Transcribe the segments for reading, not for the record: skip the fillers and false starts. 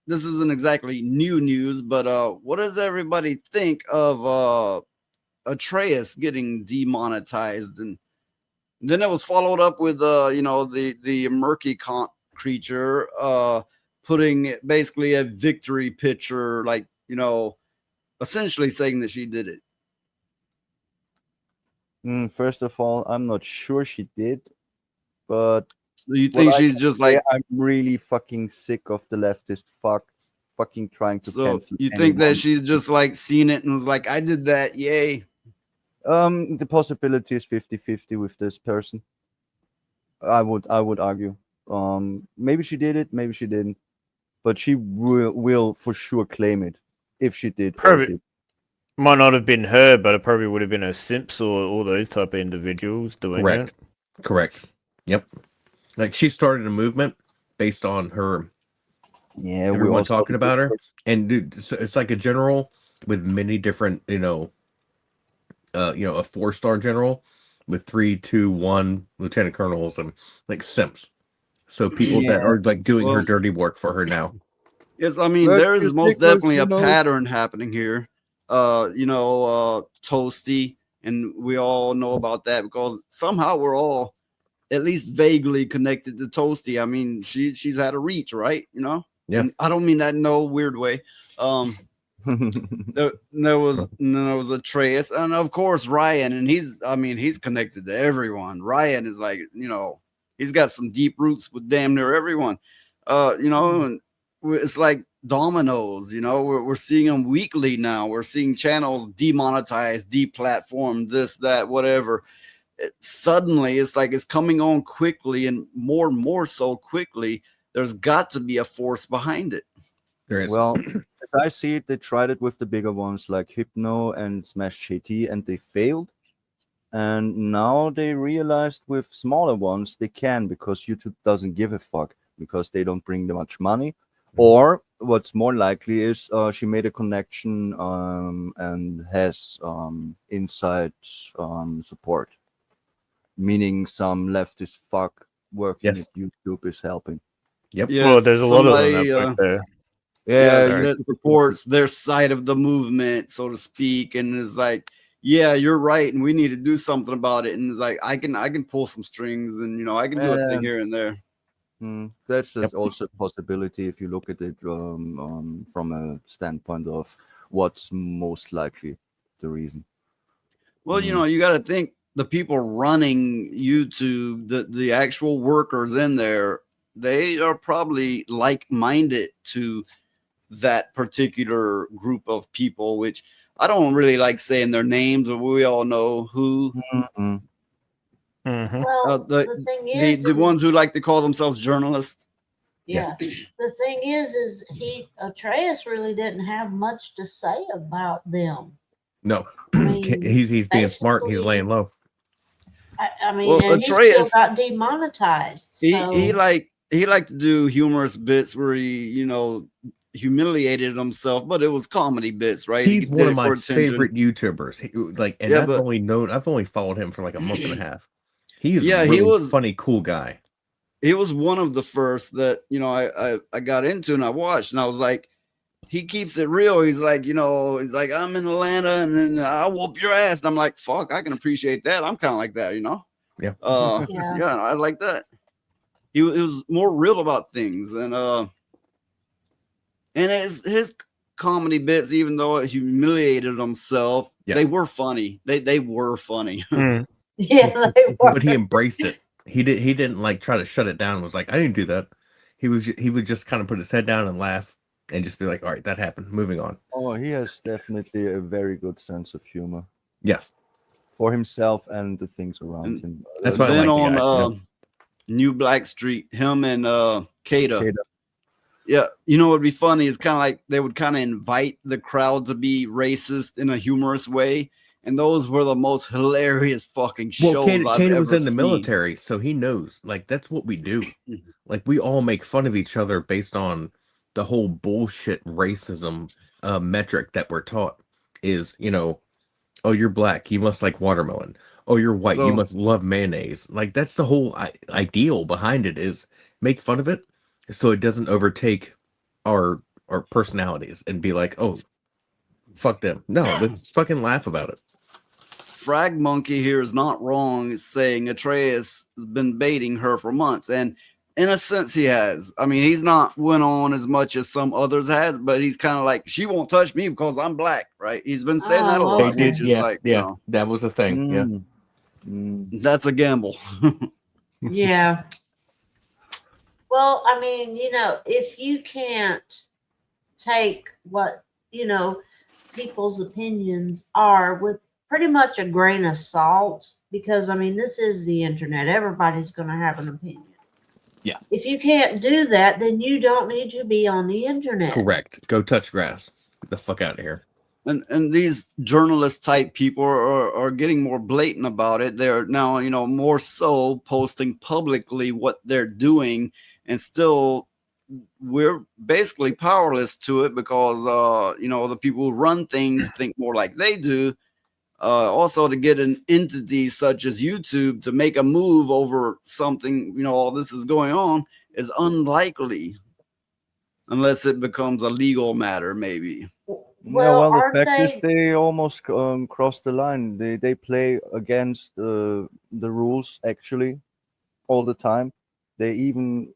this isn't exactly new news, but what does everybody think of Atreus getting demonetized? And then it was followed up with the murky creature putting basically a victory picture, like essentially saying that she did it. First of all, I'm not sure she did, but So you what think I she's can just say, like, I'm really fucking sick of the leftist fucking trying to so cancel you think that anyone. she's just like seen it and was like, I did that, yay? The possibility is 50-50 with this person. I would argue. Maybe she did it, maybe she didn't, but she will for sure claim it if she did or Probably did. might not have been her, but it probably would have been her simps or all those type of individuals doing Correct. it. Correct. Yep. Like she started a movement based on her Yeah, we everyone all saw talking the about her, pictures. and dude, it's like a general with many different, a 4-star general with 3, 2, 1 lieutenant colonels and like simps. So people that Yeah, are like doing her Well, dirty work for her now. yes, I mean work there your is most dick was, definitely a pattern happening here. Toasty, and we all know about that because somehow we're all at least vaguely connected to Toasty. I mean, she's had a reach, right? Yeah. And I don't mean that in no weird way. Um, there was Atreus, and of course Ryan, and he's connected to everyone. Ryan is like, he's got some deep roots with damn near everyone. And it's like dominoes. We're seeing them weekly now. We're seeing channels demonetized, deplatformed, this, that, whatever. Suddenly it's like it's coming on quickly and more so quickly. There's got to be a force behind it. There is. Well, as I see it, they tried it with the bigger ones like Hypno and Smash JT, and they failed. And now they realized with smaller ones they can, because YouTube doesn't give a fuck because they don't bring that much money. Or what's more likely is she made a connection and has inside support, meaning some leftist fuck working Yes. at YouTube is helping. Yep. Yes, Well, there's a lot of them somebody. that work there. Yes, Yeah, that supports their side of the movement, so to speak, and is like, yeah, you're right, and we need to do something about it. And it's like, I can pull some strings, and I can do a thing here and there. That's Yep. also a possibility if you look at it from a standpoint of what's most likely the reason. Well, you got to think the people running YouTube, the actual workers in there, they are probably like-minded to that particular group of people, which I don't really like saying their names, but we all know who. Mhm. Hmm. Well, The the thing the is, the ones who like to call themselves journalists. yeah, the thing is Atreus really didn't have much to say about them. No. I mean, he's being smart. He's basically, laying low. I mean, Well, and he still Atreus, got demonetized. he he So like he liked to do humorous bits where he humiliated himself, but it was comedy bits, right? He He's did one of it my for attention. favorite YouTubers. And Yeah, but I've only followed him for like a month and a half. He is a yeah, really funny, cool guy. he was one of the first that I got into and I watched, and I was like, he keeps it real. He's like, I'm in Atlanta and then I'll whoop your ass. And I'm like, fuck, I can appreciate that. I'm kind of like that, Yeah. yeah, yeah, I like that. He was more real about things, and his comedy bits, even though it humiliated himself, they Yes. were funny. They were funny. Mm. yeah, they were. But he embraced it. He didn't like try to shut it down and was like, I didn't do that. He would just kind of put his head down and laugh and just be like, all right, that happened. Moving on. Oh, he has definitely a very good sense of humor Yes. for himself and the things around And him. That's why I then like the on guy. New Black Street, him and Kata. Kata. Yeah, what would be funny is kind of like they would kind of invite the crowd to be racist in a humorous way, and those were the most hilarious fucking shows Well, I've Kata ever was in the seen. military, so he knows. Like, that's what we do. Like, we all make fun of each other based on the whole bullshit racism metric that we're taught is, oh, you're black, you must like watermelon. Oh, you're white, you So must love mayonnaise. Like, that's the whole ideal behind it is make fun of it so it doesn't overtake our personalities and be like, oh, fuck them. No, let's fucking laugh about it. Frag Monkey here is not wrong saying Atreus has been baiting her for months, and in a sense he has. I mean, he's not went on as much as some others has, but he's kind of like, she won't touch me because I'm black, right? He's been saying that a Oh, They lot, okay. which did, is yeah, like, yeah. That was a thing. Yeah. Mm, mm. that's a gamble. Yeah. Well, I mean, if you can't take what, people's opinions are with pretty much a grain of salt, because I mean, this is the internet. Everybody's going to have an opinion. Yeah. If you can't do that, then you don't need to be on the internet. Correct. Go touch grass. Get the fuck out of here. And these journalist type people are getting more blatant about it. They're now, more so posting publicly what they're doing, and still we're basically powerless to it because the people who run things think more like they do. Also, to get an entity such as YouTube to make a move over something, all this is going on, is unlikely unless it becomes a legal matter, maybe. Yeah, Well, well, the aren't fact is they? they almost crossed the line. They play against the rules actually all the time. They even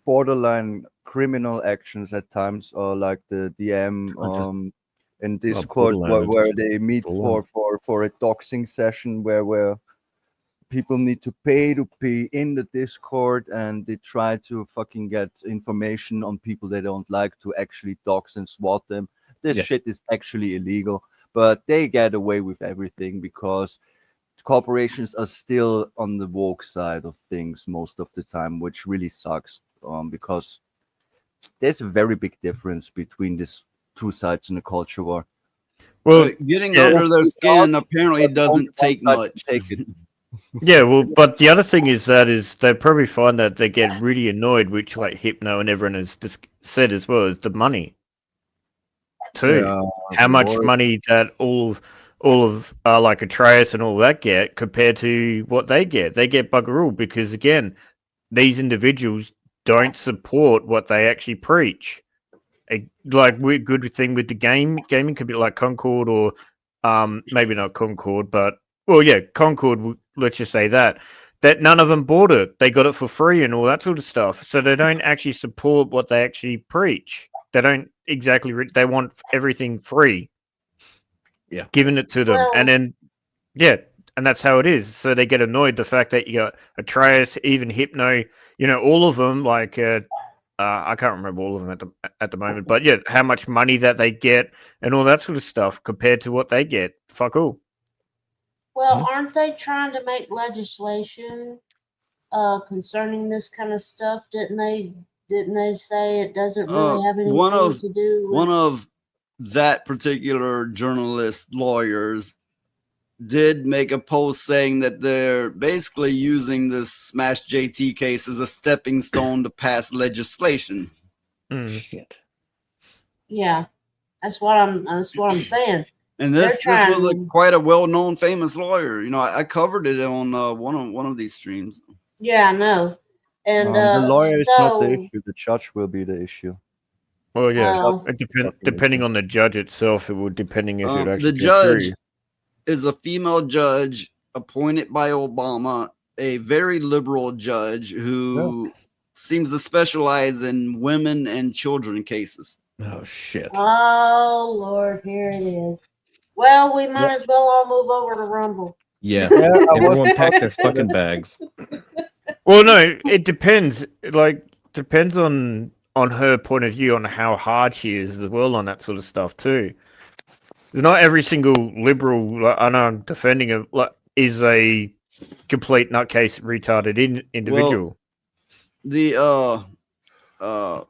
borderline criminal actions at times, or like the DM Oh, just in Well, Discord borderline where is they meet full on. for a doxing session where people need to pay to be in the Discord, and they try to fucking get information on people they don't like to actually dox and swat them. This Yeah. shit is actually illegal, but they get away with everything because corporations are still on the woke side of things most of the time, which really sucks. Because there's a very big difference between these two sides in the culture war. Well, Getting yeah, under their Both sides, skin apparently but only doesn't one take side can much. take it. yeah. Well, but the other thing is they probably find that they get really annoyed, which like Hypno and everyone has just said as well, is the money too. Yeah, How much boy. money that all of like Atreus and all that get compared to what they get? They get bugger all because again, these individuals don't support what they actually preach. Like we good thing with the gaming could be like Concord or maybe not Concord, but well yeah, Concord. Let's just say that none of them bought it. They got it for free and all that sort of stuff. So they don't actually support what they actually preach. They don't exactly. They want everything free, Yeah. giving it to them, and Well, then yeah, and that's how it is. So they get annoyed the fact that you got Atreus, even Hypno, all of them. Like I can't remember all of them at the moment, but yeah, how much money that they get and all that sort of stuff compared to what they get. Fuck all. well, aren't they trying to make legislation concerning this kind of stuff? Didn't they say it doesn't really have One anything of to do with? one of that particular journalist lawyers did make a post saying that they're basically using this Smash JT case as a stepping stone to pass legislation. Mm. Shit. Yeah, that's what I'm saying. And They're this was a trying. quite a well-known famous lawyer. I covered it on one of these streams. Yeah, I know. And The lawyer is not the so, issue. The judge will be the issue. Well, yeah, Judge well, it is the fucking depending issue. on the judge itself, it would depending if it The actually go judge through. is a female judge appointed by Obama, a very liberal judge Yeah. who seems to specialize in women and children cases. Oh shit. oh Lord, here it is. Well, we Yeah. might as well all move over to Rumble. Yeah. Yeah, I was Everyone about pack to their say that. fucking bags. Well, no, it depends. Like depends on her point of view on how hard she is as well on that sort of stuff too. Not every single liberal, like, I know I'm defending it, like, is a complete nutcase, retarded Well, individual. the uh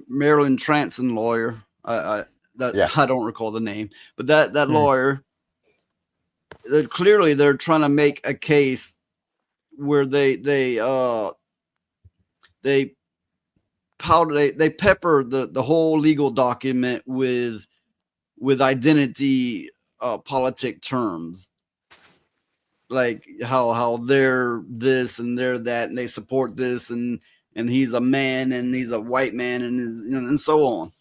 Marilyn Transon lawyer, Yeah. I don't recall the name, but that Hmm. lawyer, clearly they're trying to make a case where they they pepper the whole legal document with identity politic terms, like how they're this and they're that and they support this, and and he's a man, and he's a white man, and and so on.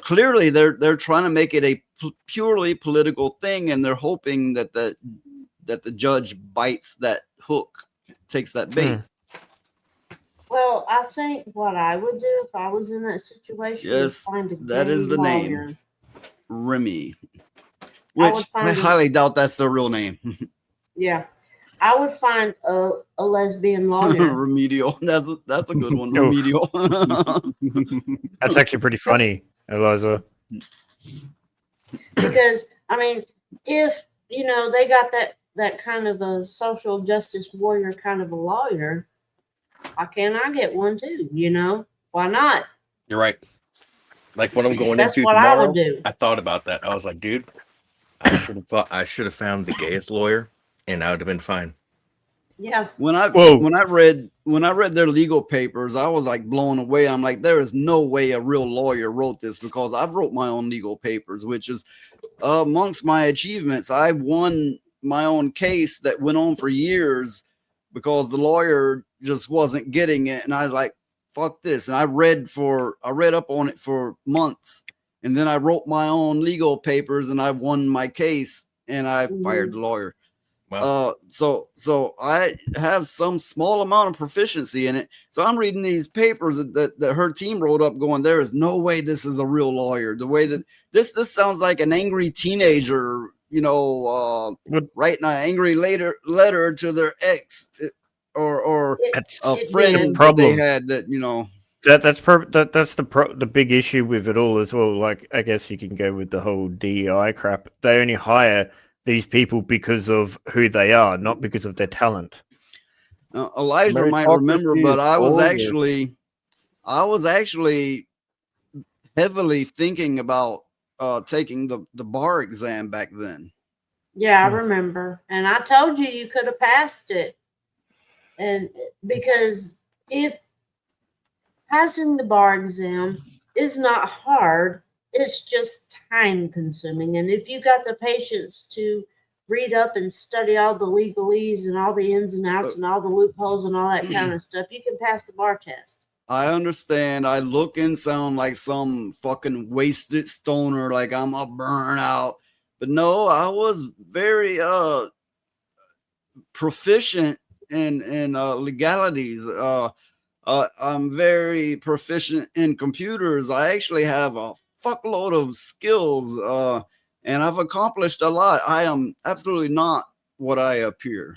Clearly, they're trying to make it a purely political thing, and they're hoping that the judge bites that hook, takes that bait. Hmm. Well, I think what I would do if I was in that situation is Yes, find a that gay is the name, lawyer. Remy. I would Which I find a, highly doubt that's their real name. yeah, I would find a lesbian lawyer. Remedial. That's a good one. Oof. Remedial. That's actually pretty funny, Eliza. Because I mean, if they got that kind of a social justice warrior kind of a lawyer, why can't I get one too? Why not? You're right. Like what I'm going That's into what I would tomorrow, do. I thought about that. I was like, dude, I should have found the gayest lawyer, and I would have been fine. Yeah. when I Whoa. when I read their legal papers, I was like blown away. I'm like, there is no way a real lawyer wrote this, because I've wrote my own legal papers, which is amongst my achievements. I won my own case that went on for years because the lawyer just wasn't getting it, and I was like, fuck this. And I read up on it for months, and then I wrote my own legal papers, and I won my case, and I fired the lawyer. Well, So I have some small amount of proficiency in it. So I'm reading these papers that her team wrote up, going, there is no way this is a real lawyer. The way that this sounds like an angry teenager, What- writing an angry letter to their ex, or It, That's a it friend the did. that they problem. had that That's the big issue with it all as well. Like, I guess you can go with the whole DEI crap. They only hire these people because of who they are, not because of their talent. Elijah might remember, Meritocracy but is I was over. actually heavily thinking about taking the bar exam back then. Yeah, I remember. And I told you could have passed it. And because if passing the bar exam is not hard, it's just time consuming. And if you got the patience to read up and study all the legalese and all the ins and outs and all the loopholes and all that kind of stuff, you can pass the bar test. I understand. I look and sound like some fucking wasted stoner, like I'm a burnout. But no, I was very proficient in legalities. I'm very proficient in computers. I actually have a fuckload of skills, and I've accomplished a lot. I am absolutely not what I appear.